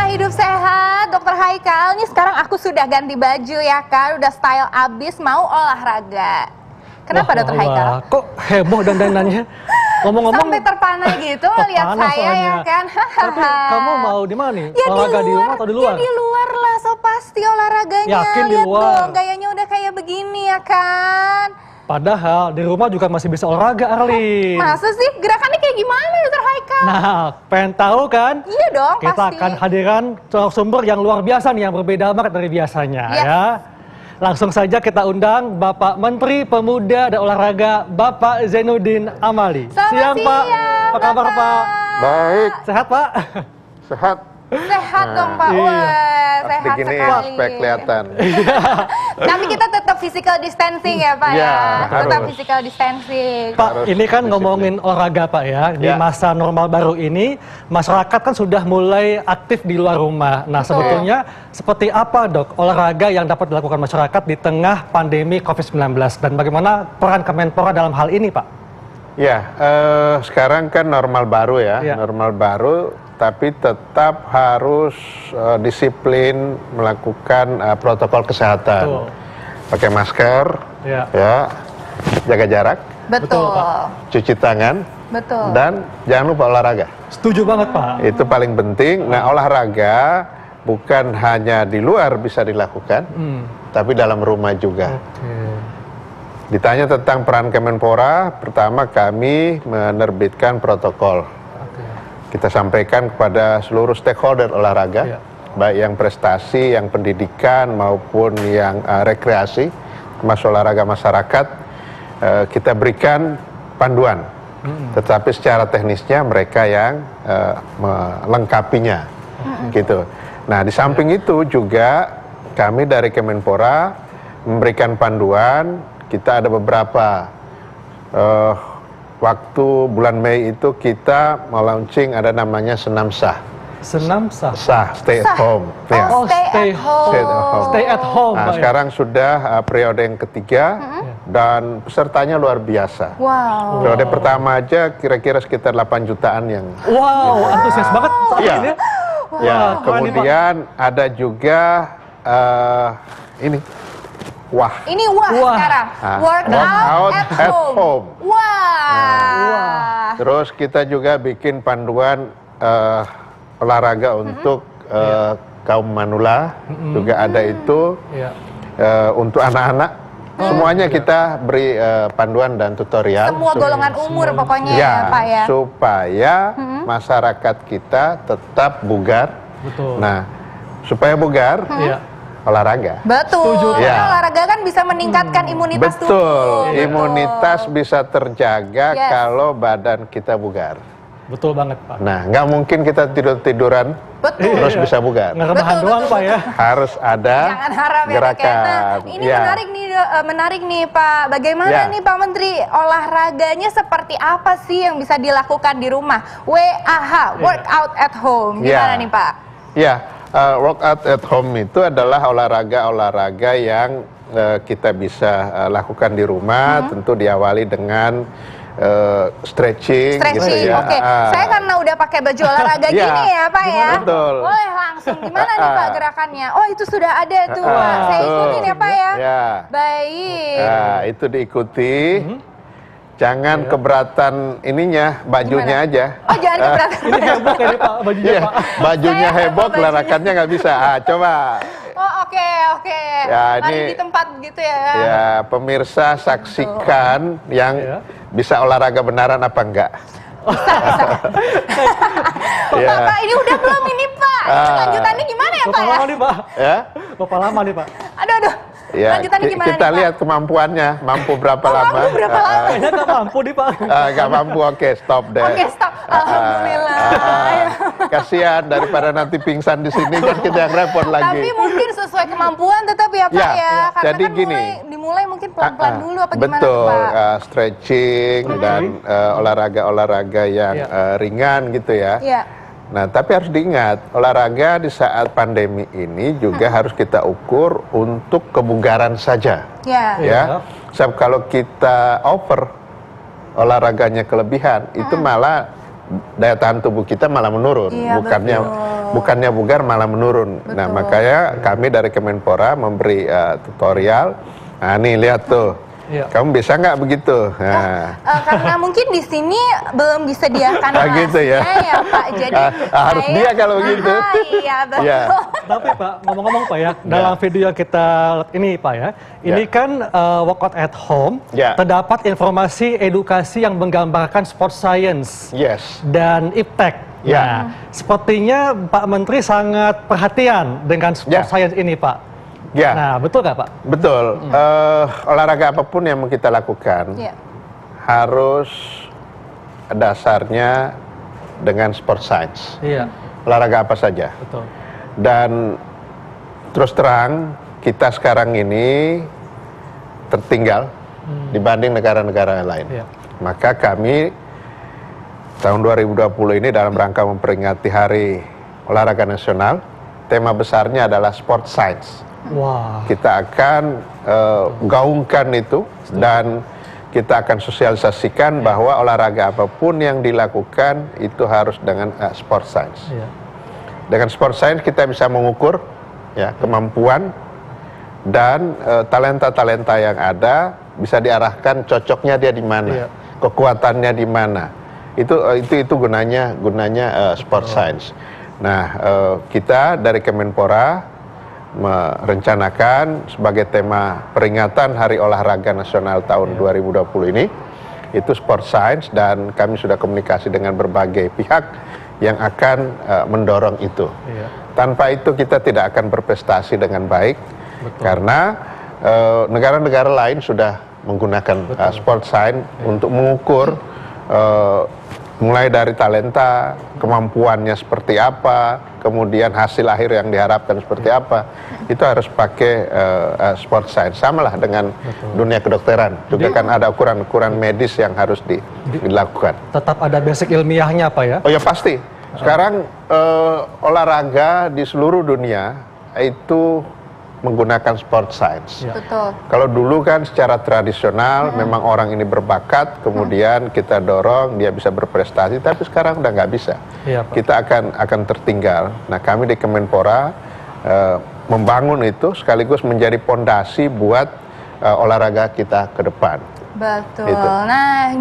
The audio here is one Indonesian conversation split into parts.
hidup sehat, Dokter Haikal. Nih sekarang aku sudah ganti baju ya kan, udah style abis mau olahraga. Kenapa Dokter Haikal? Kok heboh dandanannya? Ngomong-ngomong sampai terpana gitu lihat saya ya kan. Tapi kamu mau di mana nih? Ya olahraga di rumah atau di luar? Ya di luar lah, so pasti olahraganya. Yakin di lihat luar? dong, gayanya udah kayak begini ya kan. Padahal di rumah juga masih bisa olahraga, Arlin. Masa sih? Gerakannya kayak gimana, Dokter Haikal? Nah, pengen tahu kan? Iya dong, Kita pasti. akan hadiran sumber yang luar biasa nih, yang berbeda banget dari biasanya ya. Langsung saja kita undang Bapak Menteri Pemuda dan Olahraga, Bapak Zainuddin Amali. Selamat siang, Pak. Apa kabar, Pak? Baik. Sehat, Pak? Sehat. Sehat dong, Pak. Iya. Wah, sehat Begini sekali. supaya kelihatan. Tapi kita tetap physical distancing ya, Pak ya. Ya, Tetap harus. physical distancing. Pak, Harus ini kan disiplin. ngomongin olahraga, Pak ya. Di Ya. masa normal baru ini, masyarakat kan sudah mulai aktif di luar rumah. Nah, Betul. sebetulnya seperti apa, Dok, olahraga yang dapat dilakukan masyarakat di tengah pandemi COVID-19? Dan bagaimana peran Kemenpora dalam hal ini, Pak? Ya, sekarang kan normal baru ya, Ya. normal baru, tapi tetap harus disiplin melakukan protokol kesehatan. Betul. Pakai masker, Ya. ya, jaga jarak, Betul. Betul, Pak. cuci tangan, Betul. dan jangan lupa olahraga. Setuju banget, Pak. Itu paling penting. Nah, olahraga bukan hanya di luar bisa dilakukan, tapi dalam rumah juga. Oke. Ditanya tentang peran Kemenpora, pertama kami menerbitkan protokol. Oke. Kita sampaikan kepada seluruh stakeholder olahraga, Ya. baik yang prestasi, yang pendidikan, maupun yang rekreasi, termasuk olahraga masyarakat, kita berikan panduan. Tetapi secara teknisnya mereka yang melengkapinya, gitu. Nah, di samping itu juga kami dari Kemenpora memberikan panduan. Kita ada beberapa waktu bulan Mei itu kita launching ada namanya Senam Sah. Senam sah. Sah, stay at home. Ya. Oh, stay at home. Stay at home. Stay at home, Nah, Pak, ya? sekarang sudah periode yang ketiga dan pesertanya luar biasa. Wow. Periode pertama aja kira-kira sekitar 8 jutaan yang. Wow, antusias banget Pak Iya. ini. Ya, Wah, kemudian ada juga ini. Wah. Ini wah sekarang. Workout at home. Wah. Terus kita juga bikin panduan olahraga untuk kaum manula, juga ada itu Iya. untuk anak-anak. Semuanya kita beri panduan dan tutorial. Semua golongan umur pokoknya ya, Pak ya. Supaya masyarakat kita tetap bugar. Betul. Nah, supaya bugar, Iya. olahraga. Betul. Setuju, Karena Ya. olahraga kan bisa meningkatkan imunitas tubuh. Betul, imunitas bisa terjaga Yes. kalau badan kita bugar. Betul banget, Pak. Nah, nggak mungkin kita tidur-tiduran Betul. terus Iya. bisa bugar. Nggak rebahan Betul, doang, betul, Pak ya. Harus ada Jangan harap ya, Dok, ya. gerakan. Nah, ini Ya. menarik nih Pak. Bagaimana Ya. nih Pak Menteri, olahraganya seperti apa sih yang bisa dilakukan di rumah? WAH, workout at home. Gimana Ya. nih Pak? Ya, workout at home itu adalah olahraga-olahraga yang kita bisa lakukan di rumah. Tentu diawali dengan stretching, gitu Stretching, ya. oke. Saya karena udah pakai baju olahraga Ya, gini ya Pak ya. betul. Boleh langsung. Gimana nih Pak gerakannya? Oh itu sudah ada tuh Pak. Saya ikutin ya Pak ya. Ya. Baik. Nah, itu diikuti. Jangan keberatan ininya, bajunya aja. Oh jangan keberatan. Ini heboh kayaknya Pak bajunya, Iya, Pak. bajunya Saya heboh, bajunya. gerakannya nggak bisa. Coba. Oh oke. Ya, Lari ini- di tempat gitu ya. Ya, pemirsa saksikan yang Iya. bisa olahraga benaran apa enggak. Ya. Pak ini udah belum ini Pak? Ini lanjutannya gimana ya Pak Bapak ya? lama nih, Pak. Ya. Bapak lama nih, Pak. Aduh. Ya, Lanjutannya gimana kita nih, Pak? lihat kemampuannya, mampu berapa lama. mampu berapa lama? Kayaknya nggak mampu nih, Pak. Nggak mampu, oke, stop deh. Oke stop. Alhamdulillah. Kasihan daripada nanti pingsan di sini kan kita yang repot Tapi lagi. mungkin sesuai kemampuan tetap ya Pak Ya, ya. Karena jadi kan gini. dimulai mungkin pelan-pelan dulu apa gimana Betul, tuh, Pak? stretching dan olahraga-olahraga yang ringan gitu ya. Iya. Nah, tapi harus diingat, olahraga di saat pandemi ini juga harus kita ukur untuk kebugaran saja. Ya. Ya, sebab kalau kita over olahraganya kelebihan, itu malah daya tahan tubuh kita malah menurun, Iya, bukannya betul. bukannya bugar malah menurun. Nah, makanya kami dari Kemenpora memberi tutorial. Nah, nih lihat tuh. Kamu bisa nggak begitu? Nah. Karena mungkin di sini belum disediakan gitu ya. Ya Pak. Jadi harus dia kalau begitu. Iya betul. Ya. Tapi Pak, ngomong-ngomong Pak ya, dalam video yang kita ini Pak ya, ini kan workout at home, terdapat informasi edukasi yang menggambarkan sport science dan iptek. Nah, sepertinya Pak Menteri sangat perhatian dengan sport science ini Pak. Nah, betul nggak Pak? Betul. Olahraga apapun yang mau kita lakukan harus dasarnya dengan sport science. Olahraga apa saja. Betul. Dan terus terang kita sekarang ini tertinggal dibanding negara-negara lain. Maka kami tahun 2020 ini dalam rangka memperingati Hari Olahraga Nasional, tema besarnya adalah sport science. Kita akan gaungkan itu dan kita akan sosialisasikan bahwa olahraga apapun yang dilakukan itu harus dengan sport science. Dengan sport science kita bisa mengukur kemampuan dan talenta-talenta yang ada bisa diarahkan cocoknya dia di mana, kekuatannya di mana. Itu gunanya sport science. Nah, kita dari Kemenpora merencanakan sebagai tema peringatan Hari Olahraga Nasional tahun 2020 ini itu sport science, dan kami sudah komunikasi dengan berbagai pihak yang akan mendorong itu. Tanpa itu kita tidak akan berprestasi dengan baik. Karena negara-negara lain sudah menggunakan sport science untuk mengukur mulai dari talenta, kemampuannya seperti apa, kemudian hasil akhir yang diharapkan seperti apa, itu harus pakai sport science. Samalah dengan dunia kedokteran, juga kan ada ukuran-ukuran medis yang harus dilakukan. Tetap ada basic ilmiahnya Pak ya? Oh ya pasti. Sekarang olahraga di seluruh dunia itu menggunakan sport science. Betul. Kalau dulu kan secara tradisional memang orang ini berbakat, kemudian kita dorong dia bisa berprestasi, tapi sekarang udah nggak bisa. Kita akan tertinggal. Nah, kami di Kemenpora membangun itu sekaligus menjadi pondasi buat olahraga kita ke depan. Betul. Nah,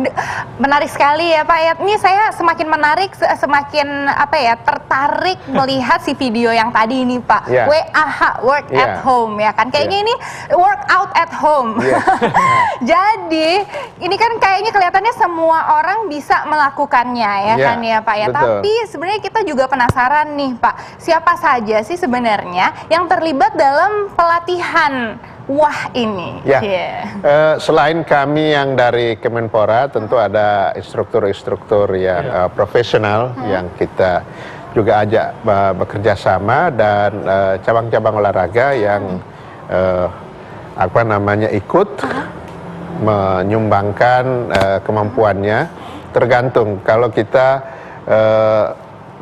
menarik sekali ya Pak ya. Ini saya semakin menarik, semakin tertarik melihat si video yang tadi ini Pak. WAH, work at home ya kan. Kayaknya ini workout at home. Jadi ini kan kayaknya kelihatannya semua orang bisa melakukannya ya kan ya Pak ya. Betul. Tapi sebenarnya kita juga penasaran nih Pak, siapa saja sih sebenarnya yang terlibat dalam pelatihan ini? Selain kami yang dari Kemenpora, tentu ada instruktur-instruktur yang profesional yang kita juga ajak bekerja sama, dan cabang-cabang olahraga yang ikut menyumbangkan kemampuannya. Tergantung, kalau kita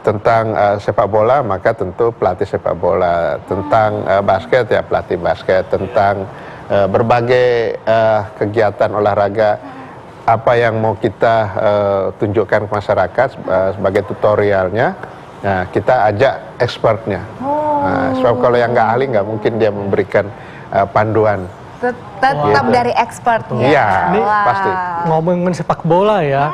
tentang sepak bola, maka tentu pelatih sepak bola. Tentang basket ya pelatih basket. Tentang berbagai kegiatan olahraga apa yang mau kita tunjukkan ke masyarakat sebagai tutorialnya, nah, kita ajak expertnya. Sebab kalau yang nggak ahli nggak mungkin dia memberikan panduan. Tetap dari expertnya. Iya, pasti. Ngomongin sepak bola ya,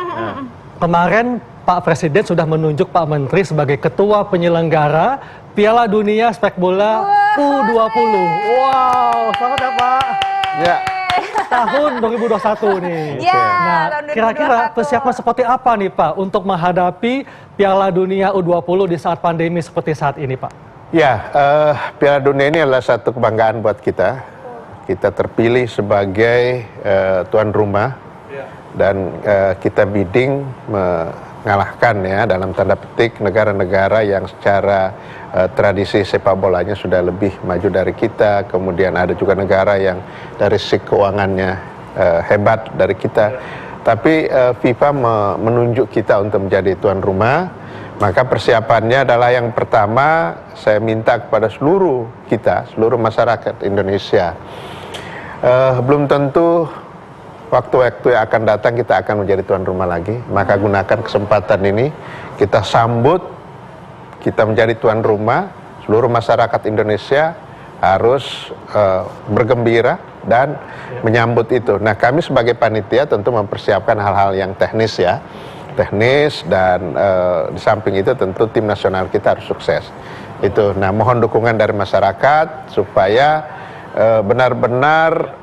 kemarin Pak Presiden sudah menunjuk Pak Menteri sebagai Ketua Penyelenggara Piala Dunia Sepak Bola U20. Wow, selamat ya Pak. Ya. Tahun 2021 nih. Nah, kira-kira persiapan seperti apa nih Pak untuk menghadapi Piala Dunia U20 di saat pandemi seperti saat ini Pak? Ya, Piala Dunia ini adalah satu kebanggaan buat kita. Kita terpilih sebagai tuan rumah, dan kita bidding mengalahkan ya dalam tanda petik negara-negara yang secara tradisi sepak bolanya sudah lebih maju dari kita. Kemudian ada juga negara yang dari sisi keuangannya hebat dari kita. Tapi FIFA menunjuk kita untuk menjadi tuan rumah. Maka persiapannya adalah yang pertama, saya minta kepada seluruh masyarakat Indonesia. Belum tentu waktu-waktu yang akan datang kita akan menjadi tuan rumah lagi. Maka gunakan kesempatan ini, kita sambut kita menjadi tuan rumah, seluruh masyarakat Indonesia harus bergembira dan menyambut itu. Nah, kami sebagai panitia tentu mempersiapkan hal-hal yang teknis ya, dan di samping itu tentu tim nasional kita harus sukses. Itu. Nah, mohon dukungan dari masyarakat supaya benar-benar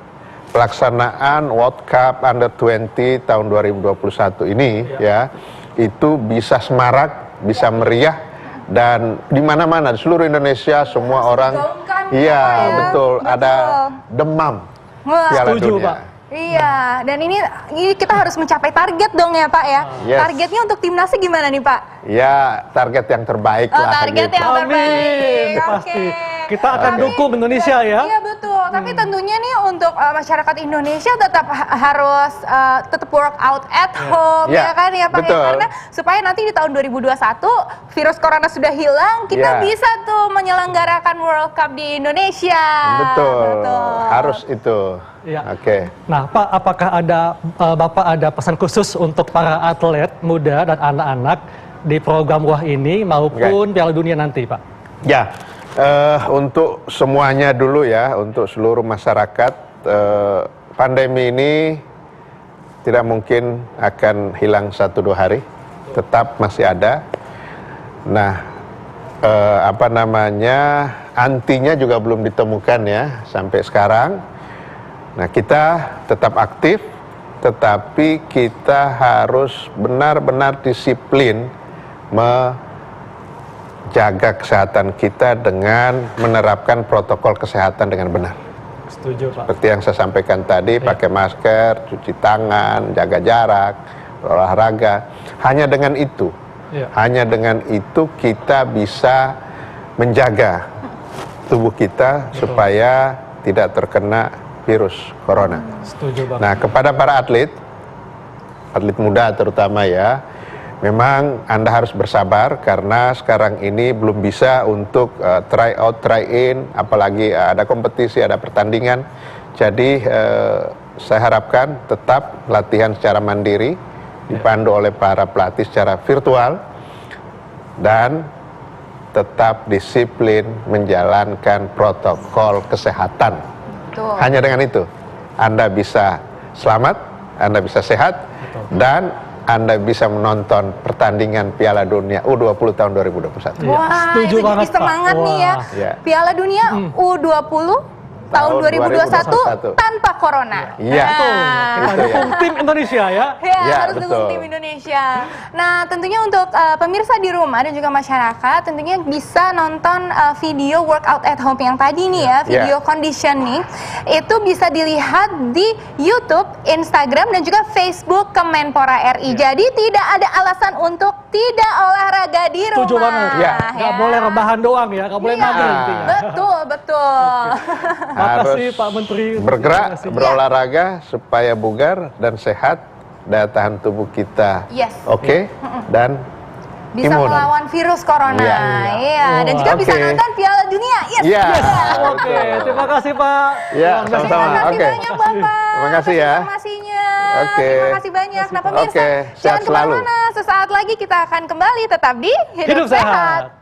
pelaksanaan World Cup Under 20 tahun 2021 ini ya itu bisa semarak, bisa meriah, dan di mana-mana di seluruh Indonesia semua orang betul ada demam Piala Dunia. Pak. Iya, dan ini kita harus mencapai target dong ya Pak ya. Targetnya untuk timnasnya gimana nih Pak? Ya, target yang terbaik lah. Target yang terbaik. Pasti. Kita akan dukung Indonesia ya. Iya betul. Tapi tentunya nih untuk masyarakat Indonesia tetap harus tetap work out at home ya kan ya Pak ya, karena supaya nanti di tahun 2021 virus corona sudah hilang, kita bisa tuh menyelenggarakan World Cup di Indonesia. Betul. Harus itu. Ya. Oke. Nah, Pak, apakah Bapak ada pesan khusus untuk para atlet muda dan anak-anak di program WAH ini maupun Piala Dunia nanti, Pak? Ya, untuk semuanya dulu ya, untuk seluruh masyarakat, pandemi ini tidak mungkin akan hilang 1-2 hari, tetap masih ada. Nah, antinya juga belum ditemukan ya sampai sekarang. Nah, kita tetap aktif, tetapi kita harus benar-benar disiplin menjaga kesehatan kita dengan menerapkan protokol kesehatan dengan benar. Setuju, Pak. Seperti yang saya sampaikan tadi, pakai masker, cuci tangan, jaga jarak, olahraga. Hanya dengan itu kita bisa menjaga tubuh kita supaya tidak terkena virus corona. Setuju, Bang. Nah, kepada para atlet muda terutama ya, memang Anda harus bersabar karena sekarang ini belum bisa untuk try out, try in, apalagi ada kompetisi, ada pertandingan. Jadi saya harapkan tetap latihan secara mandiri, dipandu oleh para pelatih secara virtual, dan tetap disiplin menjalankan protokol kesehatan. Hanya dengan itu Anda bisa selamat, Anda bisa sehat, dan Anda bisa menonton pertandingan Piala Dunia U20 tahun 2021. Wah, setuju itu banget, jadi semangat Pak. nih ya. Piala Dunia U20 tahun 2021 tanpa corona. Iya. Kita dukung tim Indonesia ya. Harus dukung tim Indonesia. Nah, tentunya untuk pemirsa di rumah dan juga masyarakat tentunya bisa nonton video workout at home yang tadi nih ya, video conditioning. Itu bisa dilihat di YouTube, Instagram, dan juga Facebook Kemenpora RI. Jadi tidak ada alasan untuk tidak olahraga di rumah. Setuju banget. Nggak boleh rebahan doang ya, nggak boleh mager. Betul. Harus Pak Menteri bergerak, berolahraga supaya bugar dan sehat, daya tahan tubuh kita dan bisa imun. melawan virus corona. Dan juga bisa nonton Piala Dunia. Oke, terima kasih Pak. Sama-sama. Terima kasih banyak Bapak. Terima kasih ya. Informasinya. Terima kasih banyak. Nah, pemirsa, sehat jangan selalu. kemana-mana. Sesaat lagi kita akan kembali tetap di Hidup Sehat.